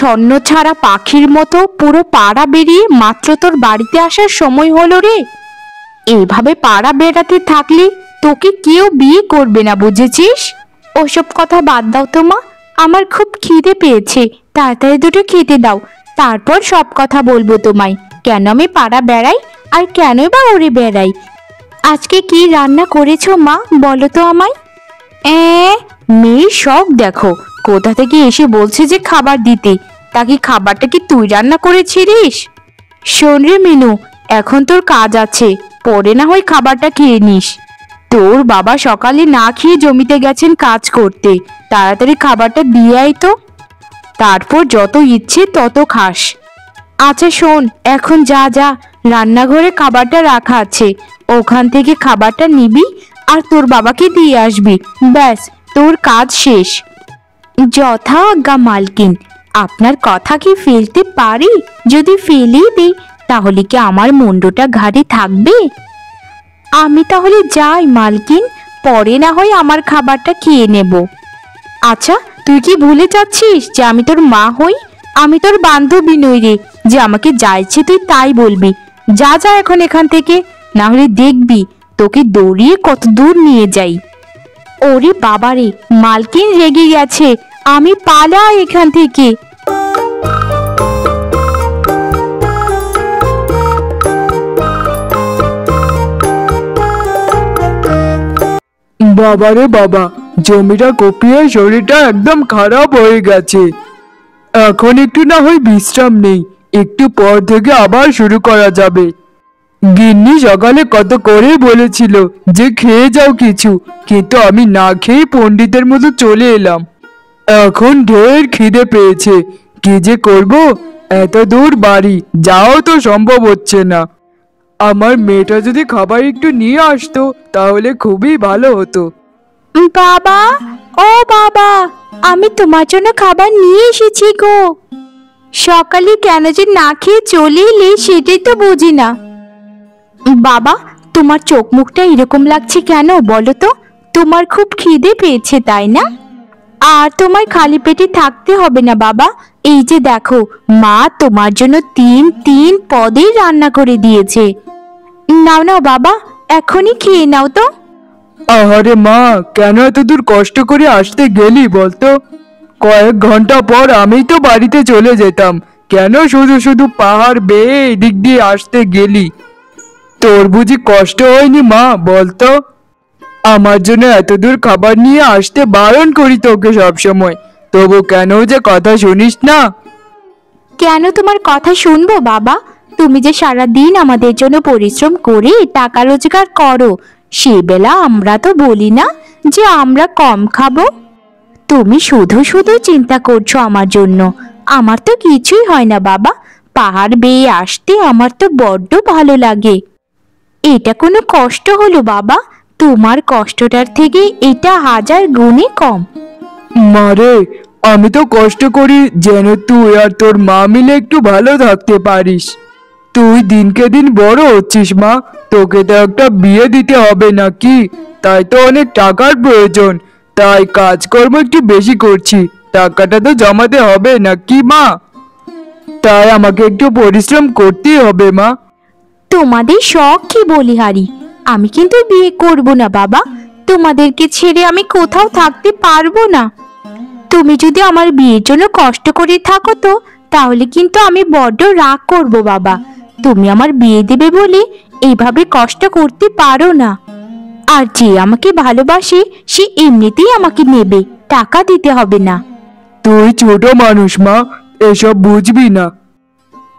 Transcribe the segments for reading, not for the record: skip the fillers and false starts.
ছন্ন ছাড়া পাখির মতো পুরো পাড়া বেরিয়ে মাত্র তোর বাড়িতে আসার সময় হলো রে। এইভাবে পাড়া বেড়াতে থাকলে তোকে কেউ বিয়ে করবে না, বুঝেছিস? ওসব কথা বাদ দাও তো মা, আমার খুব খিদে পেয়েছে, তাড়াতাড়ি দুটো খেতে দাও, তারপর সব কথা বলবো তোমায়। কেন আমি পাড়া বেড়াই আর কেনই বা উড়ে বেড়াই। আজকে কি রান্না করেছো মা, বলো তো আমায়। মেয়ের শখ দেখো, কোথা থেকে এসে বলছে যে খাবার দিতে। তা কি খাবারটা কি তুই রান্না করেছিলিস? শোন রে মিনু, এখন তোর কাজ আছে, পরে না হয় খাবারটা খেয়ে নিস। তোর বাবা সকালে না খেয়ে জমিতে গেছেন কাজ করতে, তাড়াতাড়ি খাবারটা দিয়ে আয় তো, তারপর যত ইচ্ছে তত খাস। আচ্ছা শোন, এখন যা যা, রান্নাঘরে খাবারটা রাখা আছে, ওখান থেকে খাবারটা নিবি আর তোর বাবাকে দিয়ে আসবি, ব্যাস তোর কাজ শেষ। যথা আজ্ঞা মালকিন। আপনার কথা কি ফেলতে পারি? যদি ফেলেই দিই তাহলে কি আমার মুন্ডটা ঘাড়ে থাকবে? আমি তাহলে যাই মালকিন, পরে না হয় আমার খাবারটা খেয়ে নেব। আচ্ছা, তুই কি ভুলে যাচ্ছিস যে আমি তোর মা হই? আমি তোর বান্ধবী নই রে, যে আমাকে যা ইচ্ছে তুই তাই বলবি। যা যা এখন এখান থেকে, না হলে দেখবি তোকে দৌড়িয়ে কত দূর নিয়ে যাই। ওরে বাবারে, মালকিন রেগে গেছে, আমি পালাই এখান থেকে। বাবারে বাবা, জমিটা কপিয়ে শরীরটা একদম খারাপ হয়ে গেছে। এখন একটু না হয় বিশ্রাম নেই, একটু পর থেকে আবার শুরু করা যাবে। গিন্নি সকালে কত করে বলেছিল যে খেয়ে যাও কিছু, কিন্তু আমি না খেয়ে পণ্ডিতের মতো চলে এলাম। এখন ঢের খিদে পেয়েছে, কি যে করব, এত দূর বাড়ি যাও তো সম্ভব হচ্ছে না। আমার মেয়েটা যদি খাবার একটু নিয়ে আসতো তাহলে খুবই ভালো হতো। বাবা, ও বাবা, আমি তোমার জন্য খাবার নিয়ে এসেছি গো। সকালে কেন যে না খেয়ে চলে এলে সেটাই তো বুঝি না। বাবা, তোমার চোখ মুখটা এরকম লাগছে কেন বলো তো? তোমার খুব খিদে পেয়েছে তাই না? আর তোমার খালি পেটে থাকতে হবে না বাবা, এই যে দেখো, মা তোমার জন্য তিন তিন পদের রান্না করে দিয়েছে। নাও নাও বাবা, এখনই খেয়ে নাও তো। আহারে মা, কেন এত দূর কষ্ট করে আসতে গেলি বলতো? কয়েক ঘন্টা পর আমি তো বাড়িতে চলে যেতাম, কেন শুধু শুধু পাহাড় বেয়ে এদিক দিয়ে আসতে গেলি? তোর বুঝি কষ্ট হয়নি মা বলতো? আমার জন্য এত দূর খাবার নিয়ে আসতে বারণ করি তোকে সবসময়, তবু কেন যে কথা শুনিস না? কেন তোমার কথা শুনবো বাবা? তুমি যে সারা দিন আমাদের জন্য পরিশ্রম করে টাকা রোজগার করো, সেবেলা আমরা তো বলি না যে আমরা কম খাবো। তুমি শুধু শুধু চিন্তা করছো আমার জন্য। আমার তো কিছুই হয় না বাবা, পাহাড় বেয়ে আসতে আমার তো বড্ড ভালো লাগে। এটা কোনো কষ্ট হলো বাবা? তোমার কষ্টটার থেকে এটা হাজার গুণে কম। মারে, আমি তো কষ্ট করি যেন তুই আর তোর মা মিলে একটু ভালো থাকতে পারিস। তুই দিনকে দিন বড় হচ্ছিস মা, তোকে তো একটা বিয়ে দিতে হবে নাকি? তাই তো অনেক টাকার প্রয়োজন, তাই কাজকর্ম একটু বেশি করছি, টাকাটা তো জমাতে হবে নাকি মা? তাই আমাকে একটু পরিশ্রম করতেই হবে মা। তোমাদের শখ কি বলিহারি, আমি কিন্তু বিয়ে করব না বাবা। তোমাদেরকে ছেড়ে আমি কোথাও থাকতে পারবো না। তুমি যদি আমার বিয়ের জন্য কষ্ট করে থাকো তো তাহলে কিন্তু আমি বড্ড রাগ করব বাবা। তুমি আমার বিয়ে দেবে বলে এইভাবে কষ্ট করতে পারো না। আর যে আমাকে ভালোবাসে সে এমনিতেই আমাকে নেবে, টাকা দিতে হবে না। তুই ছোট মানুষ মা, এসব বুঝবি না।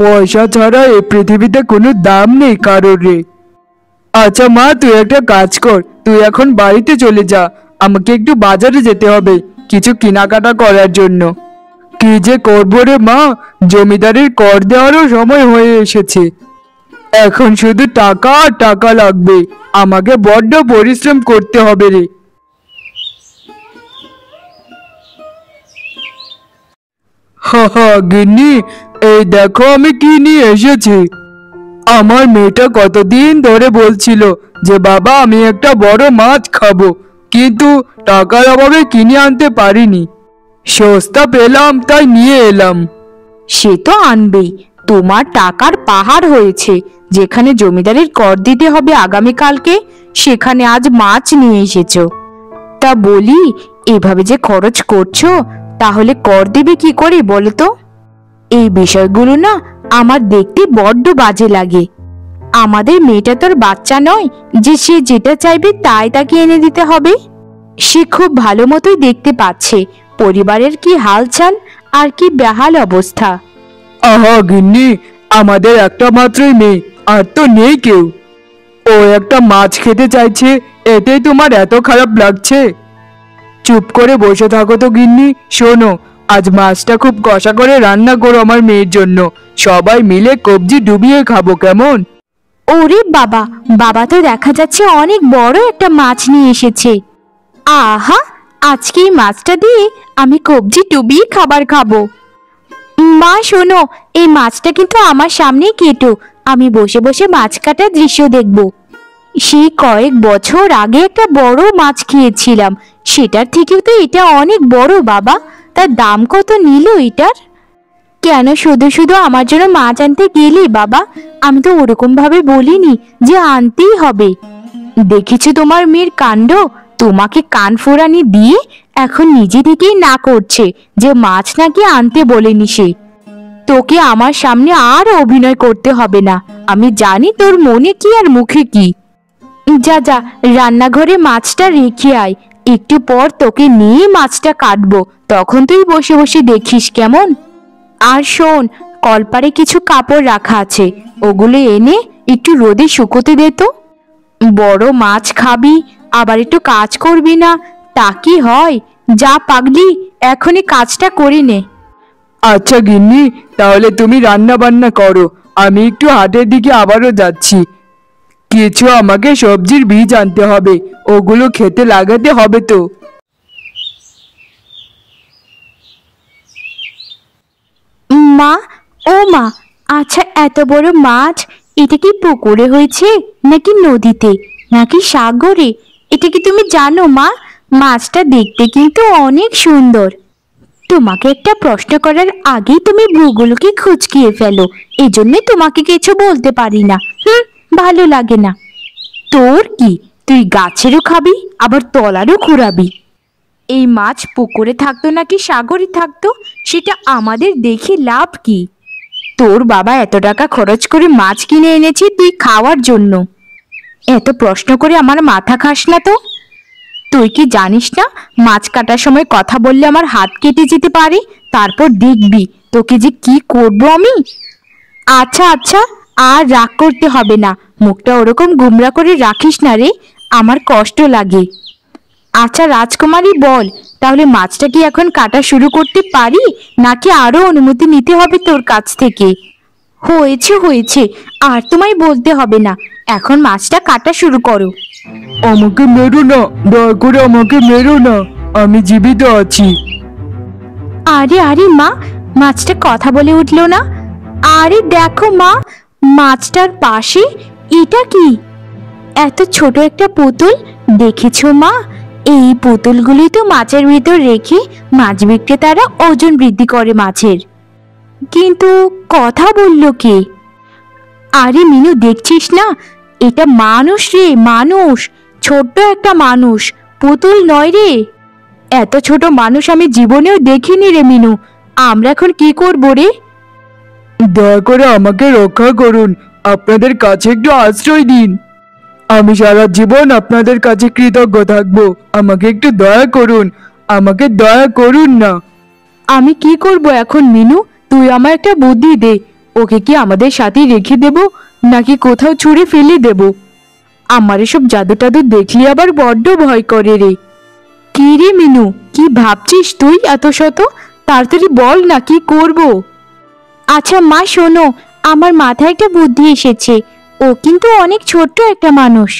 পয়সা ছাড়া এই পৃথিবীতে কোনো দাম নেই কারোর রে। আচ্ছা মা, তুই একটা কাজ কর, তুই এখন বাড়িতে চলে যা, আমাকে একটু বাজারে যেতে হবে কিছু কেনাকাটা করার জন্য। কি যে করবো রে মা, জমিদারের কর দেওয়ারও সময় হয়ে এসেছে। এখন শুধু টাকা আর টাকা লাগবে, আমাকে বড্ড পরিশ্রম করতে হবে রে। হা হা গিন্নি, এই দেখো আমি কি নিয়ে এসেছি। আমার মেয়েটা কতদিন ধরে বলছিল যে বাবা আমি একটা বড় মাছ খাবো, কিন্তু টাকার অভাবে কিনে আনতে পারিনি। সস্তা পেলাম তাই নিয়ে এলাম। সে তো আনবেই। তোমার টাকার পাহাড় হয়েছে। যেখানে জমিদারের কর দিতে হবে আগামীকালকে, সেখানে আজ মাছ নিয়ে এসেছো। তা বলি, এভাবে যে খরচ করছো, তাহলে কর দেবে কি করে বলো তো? এই বিষয়গুলো না আমার দেখতে বড্ড বাজে লাগে। আমাদের মেয়েটা তোর বাচ্চা নয় যে সে যেটা চাইবে তাই তাকে এনে দিতে হবে। সে খুব ভালো মতোই দেখতে পাচ্ছে পরিবারের কি হালচাল আর কি বেহাল অবস্থা। আহা গিন্নি, আমাদের একটা মাত্রই মেয়ে, আর তো নেই কেউ। ও একটা মাছ খেতে চাইছে, এতেই তোমার এত খারাপ লাগছে? চুপ করে বসে থাকো তো গিন্নি। শোনো, আজ মাছটা খুব কষা করে রান্না করো আমার মেয়ের জন্য। সবাই মিলে কবজি ডুবিয়ে খাবো, কেমন? ওরে বাবা, বাবা তো দেখা যাচ্ছে অনেক বড় একটা মাছ নিয়ে এসেছে। আহা, আজকে এই মাছটা দিয়ে আমি কবজি ডুবিয়ে খাবার খাবো। মা শোনো, এই মাছটা কিন্তু আমার সামনেই কেটো, আমি বসে বসে মাছ কাটার দৃশ্য দেখব। সেই কয়েক বছর আগে একটা বড় মাছ খেয়েছিলাম, সেটার থেকেও তো এটা অনেক বড় বাবা। তার দাম কত নিল এটার? কেন শুধু শুধু আমার জন্য মাছ আনতে গেলি বাবা? আমি তো ওরকম ভাবে বলিনি যে আনতেই হবে। দেখেছো তোমার মেয়ের কাণ্ড? তোমাকে কান ফোরানি দিয়ে এখন নিজে থেকেই না করছে যে মাছ নাকি আনতে বলেনি সে। তোকে আমার সামনে আর অভিনয় করতে হবে না, আমি জানি তোর মনে কি আর মুখে কি। যা যা, রান্নাঘরে মাছটা রেখে আয়, একটু পর তোকে নিয়ে মাছটা কাটবো, তখন তুই বসে বসে দেখিস কেমন। আর শোন, কলপারে কিছু কাপড় রাখা আছে, ওগুলো এনে একটু রোদে শুকোতে দে তো। বড় মাছ খাবি আবার একটু কাজ করবি না, তা কি হয়? যা পাগলি, এখনই কাজটা করে নে। আচ্ছা গিন্নি, তাহলে তুমি রান্না বান্না করো, আমি একটু হাটের দিকে আবারও যাচ্ছি। কিছু আমাকে সবজির বীজ আনতে হবে, ওগুলো খেতে লাগাতে হবে তো। মা, ও মা, আচ্ছা এত বড় মাছ, এটা কি পুকুরে হয়েছে নাকি নদীতে নাকি সাগরে? এটা কি তুমি জানো মা? মাছটা দেখতে কিন্তু অনেক সুন্দর। তোমাকে একটা প্রশ্ন করার আগেই তুমি ভূগুলোকে খুঁচকিয়ে ফেলো, এজন্যই তোমাকে কিছু বলতে পারি না। ভালো লাগে না। তোর কি, তুই গাছেরও খাবি আবার তলারও খুঁড়াবি? এই মাছ পুকুরে থাকতো নাকি সাগরে থাকতো, সেটা আমাদের দেখে লাভ কি? তোর বাবা এত টাকা খরচ করে মাছ কিনে এনেছে তুই খাওয়ার জন্য। এত প্রশ্ন করে আমার মাথা খাস না তো। তুই কি জানিস না, মাছ কাটার সময় কথা বললে আমার হাত কেটে যেতে পারে? তারপর দেখবি তোকে যে কি করব আমি। আচ্ছা আচ্ছা, আর রাগ করতে হবে না, মুখটা ওরকম গুমরা করে রাখিস না রে, আমার কষ্ট লাগে। আচ্ছা রাজকুমারী বল, তাহলে মাছটা কি এখন কাটা শুরু করতে পারি নাকি আরো অনুমতি নিতে হবে তোর কাছ থেকে? হয়েছে হয়েছে, আর তোমায় বলতে হবে না, এখন মাছটা কাটা শুরু করো। আমাকে মেরো না, দয়া করে আমাকে মেরো না, আমি জীবিত আছি। আরে আরে মা, মাছটা কথা বলে উঠলো না। আরে দেখো মা, মাছটার পাশে এটা কি? এত ছোট একটা পুতুল, দেখেছো মা? এই পুতুলগুলি তো মাছের ভিতর রেখে মাছ বিক্রেতারা ওজন বৃদ্ধি করে মাছের। কিন্তু কথা বললো কে? আরে মিনু, দেখছিস না? এটা মানুষ রে, মানুষ, ছোট্ট একটা মানুষ, পুতুল নয় রে। এত ছোট মানুষ আমি জীবনেও দেখিনি রে মিনু। আমরা এখন কি করবো রে? দয়া করে আমাকে রক্ষা করুন, আপনাদের কাছে একটু আশ্রয় দিন। আমি সারা জীবন আপনাদের কাছে কৃতজ্ঞ থাকবো। আমাকে একটু দয়া করুন, আমাকে দয়া করুন না। আমি কি করব এখন মিনু? তুই আমার একটা বুদ্ধি দে। ওকে কি আমাদের সাথেই রেখে দেব নাকি কোথাও ছুঁড়ে ফেলে দেব? আমার এসব জাদু টাদু দেখলে আবার বড্ড ভয় করে রে। কি রে মিনু, কি ভাবছিস তুই এত শত? তাড়াতাড়ি বল না, কি করব? আচ্ছা মা শোনো, আমার মাথায় একটা বুদ্ধি এসেছে। ও কিন্তু অনেক ছোট্ট একটা মানুষ।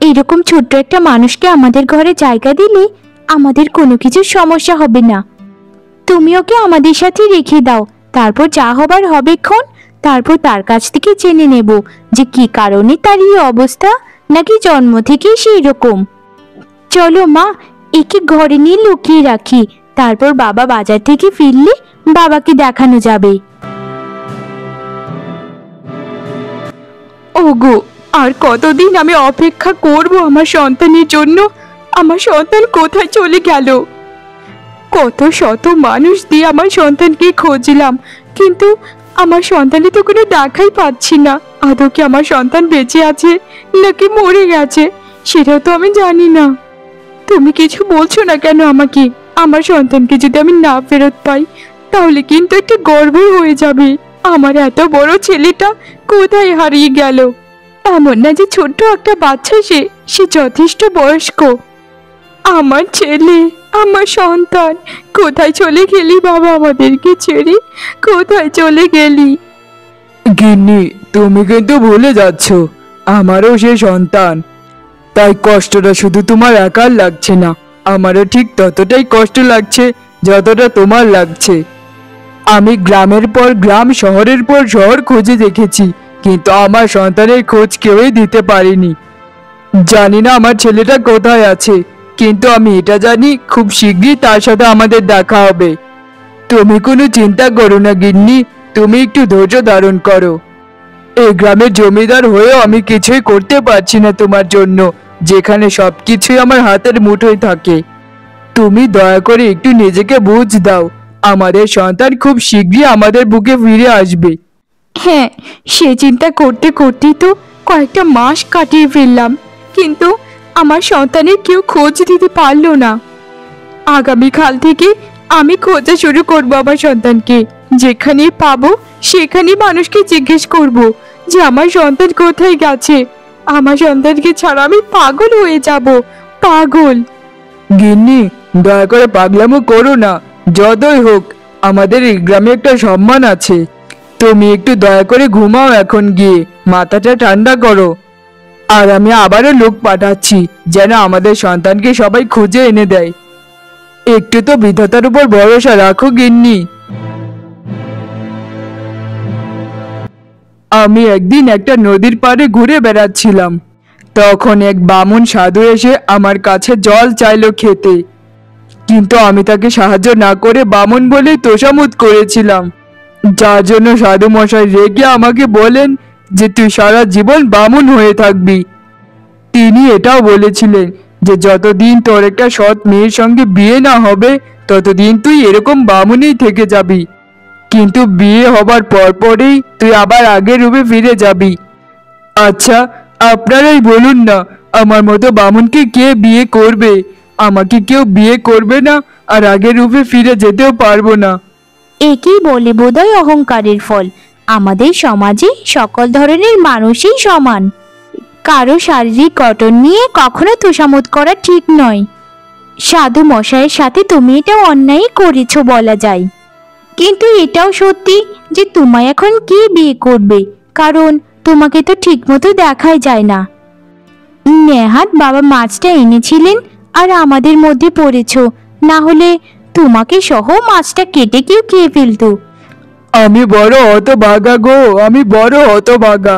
এরকম ছোট্ট একটা মানুষকে আমাদের ঘরে জায়গা দিলে আমাদের কোনো কিছু সমস্যা হবে না। তুমি ওকে আমাদের সাথে রেখে দাও, তারপর যা হবার হবেক্ষণ, তারপর তার কাছ থেকে জেনে নেব যে কি কারণে তার এই অবস্থা, নাকি জন্ম থেকেই সেই রকম। চলো মা, একে ঘরে নিয়ে লুকিয়ে রাখি, তারপর বাবা বাজার থেকে ফিরলে বাবাকে দেখানো যাবে। ওগো, আর কতদিন আমি অপেক্ষা করব আমার সন্তানের জন্য? আমার সন্তান কোথায় চলে গেল? কত শত মানুষ দিয়ে আমার সন্তানকে খুঁজলাম, কিন্তু আমার সন্তানের তো কোনো দেখাই পাচ্ছি না। আদৌ কি আমার সন্তান বেঁচে আছে নাকি মরে গেছে সেটাও তো আমি জানি না। তুমি কিছু বলছো না কেন আমাকে? আমার সন্তানকে যদি আমি না ফেরত পাই তাহলে কিন্তু একটা গর্বই হয়ে যাবে। আমার এত বড় ছেলেটা কোথায় হারিয়ে গেল? এমন না যে ছোট্ট একটা বাচ্চা, সে যথেষ্ট বয়স্ক। আমার ছেলে, আমার সন্তান, কোথায় চলে গেলি বাবা? আমাদেরকে ছেড়ে কোথায় চলে গেলি? গিন্নি, তুমি কিন্তু ভুলে যাচ্ছ, আমারও সে সন্তান। তাই কষ্টটা শুধু তোমার একার লাগছে না, আমারও ঠিক ততটাই কষ্ট লাগছে যতটা তোমার লাগছে। আমি গ্রামের পর গ্রাম, শহরের পর শহর খুঁজে দেখেছি, কিন্তু আমার সন্তানের খোঁজ কেউই দিতে পারেনি। জানি না আমার ছেলেটা কোথায় আছে, কিন্তু আমি এটা জানি খুব শীঘ্রই তার সাথে আমাদের দেখা হবে। তুমি কোনো চিন্তা করো না গিন্নি, তুমি একটু ধৈর্য ধারণ করো। এই গ্রামের জমিদার হয়েও আমি কিছুই করতে পারছি না তোমার জন্য, যেখানে সবকিছুই আমার হাতের মুঠোয় থাকে। তুমি দয়া করে একটু নিজেকে বুঝ দাও, আমাদের সন্তান খুব শীঘ্রই আমাদের বুকে ফিরে আসবে। হ্যাঁ, সে চিন্তা করতে করতেই তো কয়েকটা মাস কাটিয়ে ফেললাম, কিন্তু আমার সন্তানের কেউ খোঁজ দিতে পারলো না। আগামীকাল থেকে আমি খোঁজা শুরু করবো আমার সন্তানকে। যেখানে পাবো সেখানে মানুষকে জিজ্ঞেস করব যে আমার সন্তান কোথায় গেছে। আমার সন্তানকে ছাড়া আমি পাগল হয়ে যাব, পাগল। গিন্নি, দয়া করে পাগলামো করো না। যতই হোক আমাদের এই গ্রামে একটা সম্মান আছে। তুমি একটু দয়া করে ঘুমাও, এখন গিয়ে মাথাটা ঠান্ডা করো। আর আমি আবারও লোক পাঠাচ্ছি যেন আমাদের সন্তানকে সবাই খুঁজে এনে দেয়। একটু তো বিধাতার উপর ভরসা রাখো গিন্নি। আমি একদিন একটা নদীর পাড়ে ঘুরে বেড়াচ্ছিলাম, তখন এক বামুন সাধু এসে আমার কাছে জল চাইলো খেতে, কিন্তু আমি তাকে সাহায্য না করে বামুন বলেই তোষামোদ করেছিলাম, যার জন্য সাধু মশাই রেগে আমাকে বলেন যে তুই সারা জীবন বামুন হয়ে থাকবি। তিনি এটাও বলেছিলেন যে যতদিন তোর একটা সৎ মেয়ের সঙ্গে বিয়ে না হবে ততদিন তুই এরকম বামুনই থেকে যাবি, কিন্তু বিয়ে হবার পরপরই তুই আবার আগের রূপে ফিরে যাবি। আচ্ছা, আপনারাই বলুন না, আমার মতো বামুনকে কে বিয়ে করবে? আমাকে কেউ বিয়ে করবে না, আর আগের রূপে ফিরে যেতেও পারবো না। একেই বলে বোধহয় অহংকারের ফল। আমাদের সমাজে সকল ধরনের মানুষই সমান। কারো শারীরিক গঠন নিয়ে কখনো তোষামোদ করা ঠিক নয়। সাধু মশাইয়ের সাথে তুমি এটা অন্যায় করেছো বলা যায়, কিন্তু এটাও সত্যি যে তোমায় এখন কে বিয়ে করবে, কারণ তোমাকে তো ঠিক মতো দেখাই যায় না। নেহাত বাবা মাছটা এনেছিলেন আর আমাদের মধ্যে পড়েছো, না হলে তোমাকে সহ মাছটা কেটে কেউ খেয়ে ফেলতো। আমি বড় হতভাগা গো, আমি বড় হতভাগা।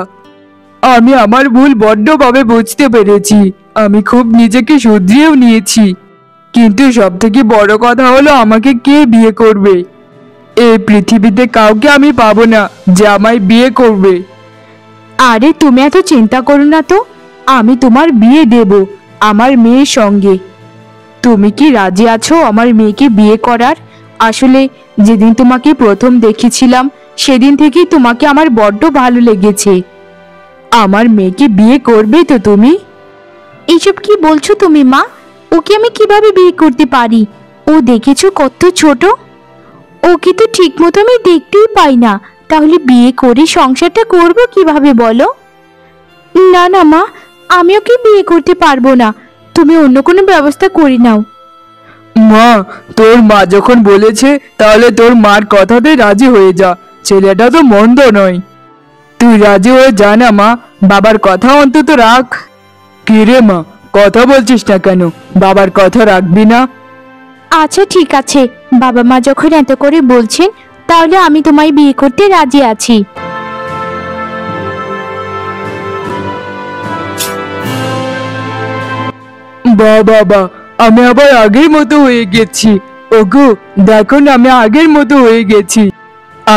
আমি আমার ভুল বড্ডভাবে বুঝতে পেরেছি, আমি খুব নিজেকে শুধরিয়েও নিয়েছি, কিন্তু সব থেকে বড় কথা হলো আমাকে কে বিয়ে করবে? এই পৃথিবীতে কাউকে আমি পাবো না যে আমায় বিয়ে করবে। আরে তুমি এত চিন্তা করো না তো, আমি তোমার বিয়ে দেব আমার মেয়ের সঙ্গে। তুমি কি রাজি আছো আমার মেয়েকে বিয়ে করার? আসলে যেদিন তোমাকে প্রথম দেখেছিলাম সেদিন থেকেই তোমাকে আমার বড্ড ভালো লেগেছে। আমার মেয়েকে বিয়ে করবে তো তুমি? এইসব কি বলছো তুমি মা? ওকে আমি কিভাবে বিয়ে করতে পারি? ও দেখেছো কত ছোট, ওকে তো ঠিক মতো আমি দেখতেই পাই না, তাহলে বিয়ে করে সংসারটা করব কিভাবে বলো? না না মা, আমি ওকে বিয়ে করতে পারবো না, তুমি অন্য কোনো ব্যবস্থা করে নাও। মা, তোর মা যখন বলেছে তাহলে তোর মার কথাতে রাজি হয়ে যা, ছেলেটা তো মন্দ নয়। তুই রাজি হয়ে যা না মা, বাবার কথা অন্তত রাখ। কি রে মা, কথা বলছিস না কেন? বাবার কথা রাখবি না? আচ্ছা ঠিক আছে, বাবা মা যখন এত করে বলছেন তাহলে আমি তোমায় বিয়ে করতে রাজি আছি। বাবা, আমি আবার আগের মতো হয়ে গেছি। ওগো দেখো না, আমি আগের মতো হয়ে গেছি।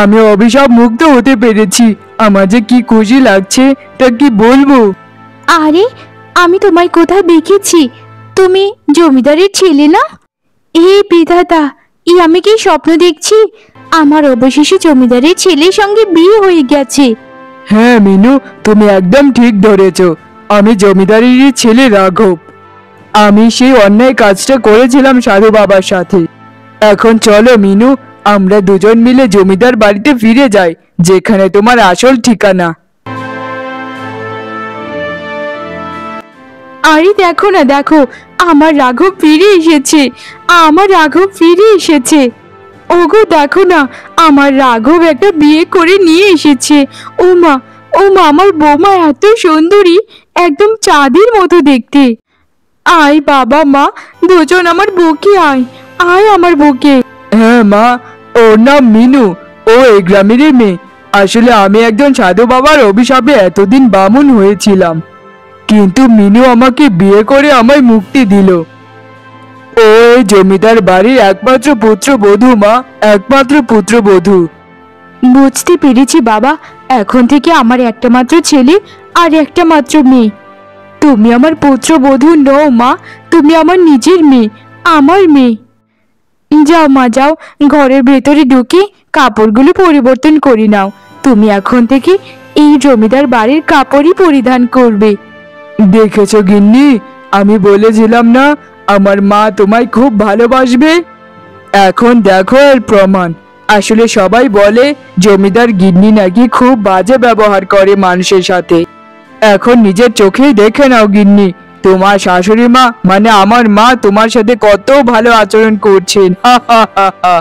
আমি অভিশাপ মুক্ত হতে পেরেছি। আমার যে কি খুশি লাগছে তা কি বলবো। আরে আমি তোমায় কোথায় দেখেছি, তুমি জমিদারের ছেলে না? হে বিধাতা, আমি কি স্বপ্ন দেখছি? আমার অবশেষে জমিদারের ছেলের সঙ্গে বিয়ে হয়ে গেছে। হ্যাঁ মিনু, তুমি একদম ঠিক ধরেছ। আমি জমিদারেরই ছেলে রাঘব। আমি সেই অন্যায় কাজটা করেছিলাম সাধু বাবার সাথে। এখন চলো মিনু, আমরা দুজন মিলে জমিদার বাড়িতে ফিরে যাই, যেখানে তোমার আসল ঠিকানা। আরে দেখো না, দেখো আমার রাঘব ফিরে এসেছে, আমার রাঘব ফিরে এসেছে। ওগো দেখো না, আমার রাঘব একটা বিয়ে করে নিয়ে এসেছে। ও মা, ও মা, আমার বৌমা এত সুন্দরী, একদম চাঁদের মতো দেখতে। আয় বাবা মা, দুজন আমার বুকে আয়, আয় আমার বুকে। হ্যাঁ মা, ওর নাম মিনু, ও এই গ্রামেরই মেয়ে। আসলে আমি একজন সাধু বাবার অভিশাপে এতদিন বামুন হয়েছিলাম, কিন্তু মিনু আমাকে বিয়ে করে আমায় মুক্তি দিল। ও এই জমিদার বাড়ির একমাত্র পুত্রবধূ মা, একমাত্র পুত্রবধূ। বুঝতে পেরেছি বাবা, এখন থেকে আমার একটা মাত্র ছেলে আর একটা মাত্র মেয়ে। তুমি আমার পুত্রবধূ নও মা, তুমি আমার নিজের মেয়ে, আমার মেয়ে। যাও মা যাও, ঘরের ভেতরে ঢুকে কাপড়গুলো পরিবর্তন করে নাও। তুমি এখন থেকে এই জমিদার বাড়ির কাপড়ই পরিধান করবে। দেখেছো গিন্নি, আমি বলেছিলাম না আমার মা তোমায় খুব ভালোবাসবে। এখন দেখো এর প্রমাণ। আসলে সবাই বলে জমিদার গিন্নি নাকি খুব বাজে ব্যবহার করে মানুষের সাথে। এখন নিজের চোখেই দেখে নাও গিন্নি, তোমার শাশুড়ি মা মানে আমার মা তোমার সাথে কত ভালো আচরণ করছেন। হা হা হা হা।